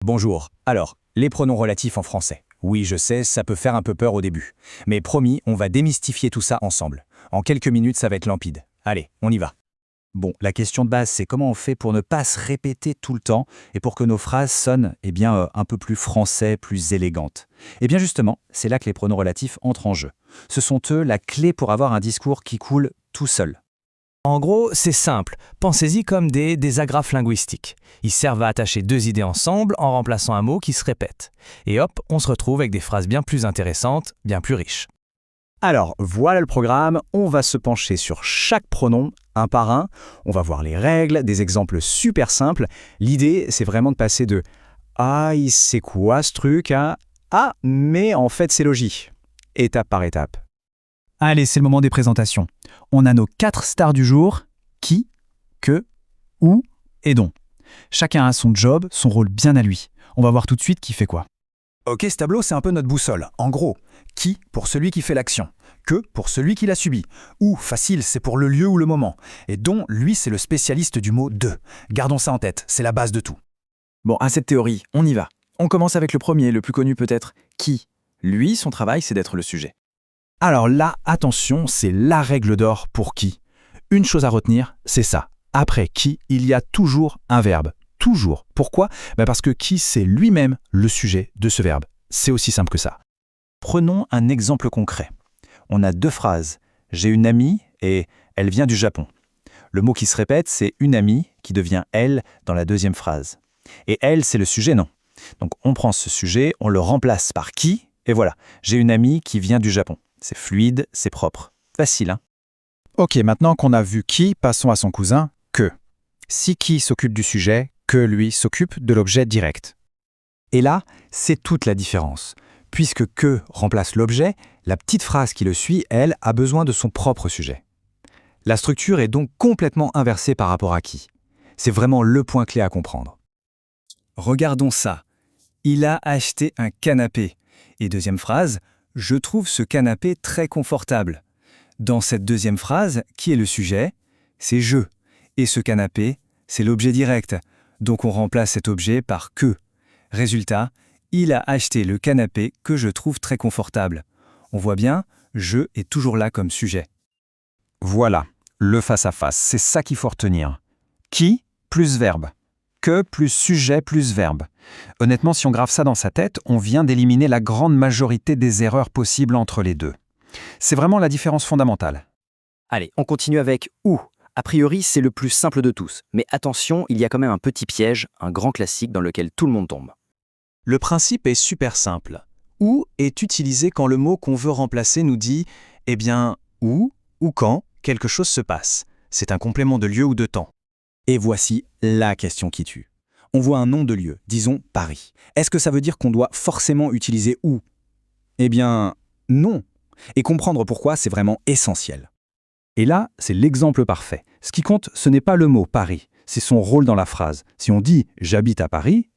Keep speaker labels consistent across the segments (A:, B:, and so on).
A: Bonjour. Alors, les pronoms relatifs en français. Oui, je sais, ça peut faire un peu peur au début. Mais promis, on va démystifier tout ça ensemble. En quelques minutes, ça va être limpide. Allez, on y va.
B: Bon, la question de base, c'est comment on fait pour ne pas se répéter tout le temps et pour que nos phrases sonnent un peu plus français, plus élégantes. Et bien justement, c'est là que les pronoms relatifs entrent en jeu. Ce sont eux la clé pour avoir un discours qui coule tout seul.
C: En gros, c'est simple. Pensez-y comme des agrafes linguistiques. Ils servent à attacher deux idées ensemble en remplaçant un mot qui se répète. Et hop, on se retrouve avec des phrases bien plus intéressantes, bien plus riches.
B: Alors, voilà le programme, on va se pencher sur chaque pronom, un par un, on va voir les règles, des exemples super simples. L'idée, c'est vraiment de passer de « Ah, c'est quoi ce truc ?» à « Ah, mais en fait c'est logique », étape par étape. Allez, c'est le moment des présentations. On a nos 4 stars du jour, qui, que, où et dont. Chacun a son job, son rôle bien à lui. On va voir tout de suite qui fait quoi.
D: Ok, ce tableau, c'est un peu notre boussole. En gros, qui pour celui qui fait l'action, que pour celui qui l'a subi, ou facile, c'est pour le lieu ou le moment, et dont, lui, c'est le spécialiste du mot de. Gardons ça en tête, c'est la base de tout.
E: Bon, à cette théorie, on y va. On commence avec le premier, le plus connu peut-être, qui. Lui, son travail, c'est d'être le sujet.
B: Alors là, attention, c'est la règle d'or pour qui. Une chose à retenir, c'est ça. Après qui, il y a toujours un verbe. Toujours. Pourquoi ? Parce que qui, c'est lui-même le sujet de ce verbe. C'est aussi simple que ça. Prenons un exemple concret. On a 2 phrases. J'ai une amie et elle vient du Japon. Le mot qui se répète, c'est une amie qui devient elle dans la deuxième phrase. Et elle, c'est le sujet, non. Donc on prend ce sujet, on le remplace par qui, et voilà. J'ai une amie qui vient du Japon. C'est fluide, c'est propre. Facile, hein ? Ok, maintenant qu'on a vu qui, passons à son cousin, que. Si qui s'occupe du sujet, que lui s'occupe de l'objet direct. Et là, c'est toute la différence. Puisque que remplace l'objet, la petite phrase qui le suit, elle, a besoin de son propre sujet. La structure est donc complètement inversée par rapport à qui. C'est vraiment le point clé à comprendre. Regardons ça. Il a acheté un canapé. Et deuxième phrase, je trouve ce canapé très confortable. Dans cette deuxième phrase, qui est le sujet ? C'est je. Et ce canapé, c'est l'objet direct. Donc on remplace cet objet par que. Résultat, il a acheté le canapé que je trouve très confortable. On voit bien, je est toujours là comme sujet. Voilà, le face-à-face, c'est ça qu'il faut retenir. Qui plus verbe. Que plus sujet plus verbe. Honnêtement, si on grave ça dans sa tête, on vient d'éliminer la grande majorité des erreurs possibles entre les deux. C'est vraiment la différence fondamentale.
F: Allez, on continue avec « ou ». A priori, c'est le plus simple de tous. Mais attention, il y a quand même un petit piège, un grand classique dans lequel tout le monde tombe.
C: Le principe est super simple. Où est utilisé quand le mot qu'on veut remplacer nous dit « eh bien, où ou quand quelque chose se passe ». C'est un complément de lieu ou de temps.
A: Et voici la question qui tue. On voit un nom de lieu, disons Paris. Est-ce que ça veut dire qu'on doit forcément utiliser où ? Eh bien, non. Et comprendre pourquoi, c'est vraiment essentiel. Et là, c'est l'exemple parfait. Ce qui compte, ce n'est pas le mot Paris, c'est son rôle dans la phrase. Si on dit « j'habite à Paris »,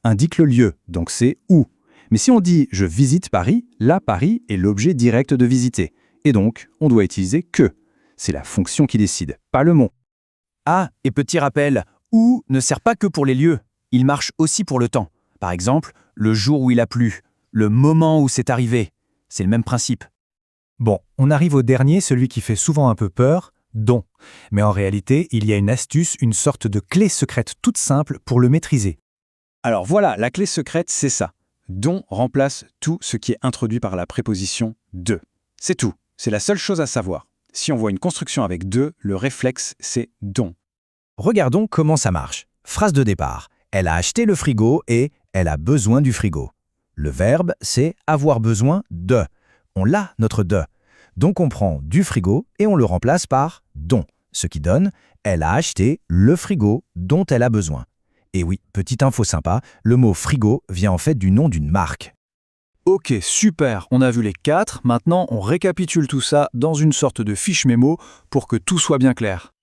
A: indique le lieu, donc c'est « où ». Mais si on dit « je visite Paris », là, Paris est l'objet direct de visiter. Et donc, on doit utiliser « que ». C'est la fonction qui décide, pas le mot.
E: Ah, et petit rappel, où ne sert pas que pour les lieux, il marche aussi pour le temps. Par exemple, le jour où il a plu, le moment où c'est arrivé. C'est le même principe.
B: Bon, on arrive au dernier, celui qui fait souvent un peu peur, dont. Mais en réalité, il y a une astuce, une sorte de clé secrète toute simple pour le maîtriser.
A: Alors voilà, la clé secrète, c'est ça. Dont remplace tout ce qui est introduit par la préposition de. C'est tout. C'est la seule chose à savoir. Si on voit une construction avec de, le réflexe, c'est dont.
B: Regardons comment ça marche. Phrase de départ. Elle a acheté le frigo et elle a besoin du frigo. Le verbe, c'est avoir besoin de. On l'a, notre de. Donc on prend du frigo et on le remplace par dont. Ce qui donne, elle a acheté le frigo dont elle a besoin. Et oui, petite info sympa, le mot frigo vient en fait du nom d'une marque.
D: Ok, super, on a vu les 4, maintenant on récapitule tout ça dans une sorte de fiche mémo pour que tout soit bien clair.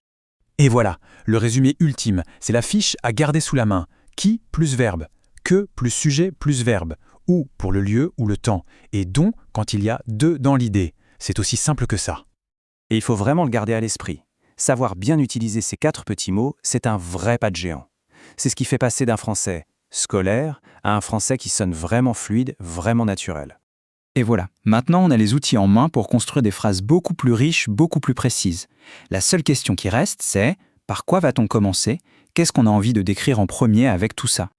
D: Et voilà, le résumé ultime, c'est la fiche à garder sous la main. Qui plus verbe, que plus sujet plus verbe, où pour le lieu ou le temps, et dont quand il y a de dans l'idée. C'est aussi simple que ça.
F: Et il faut vraiment le garder à l'esprit. Savoir bien utiliser ces 4 petits mots, c'est un vrai pas de géant. C'est ce qui fait passer d'un français
E: scolaire, à un français qui sonne vraiment fluide, vraiment naturel.
G: Et voilà, maintenant on a les outils en main pour construire des phrases beaucoup plus riches, beaucoup plus précises. La seule question qui reste, c'est par quoi va-t-on commencer? Qu'est-ce qu'on a envie de décrire en premier avec tout ça?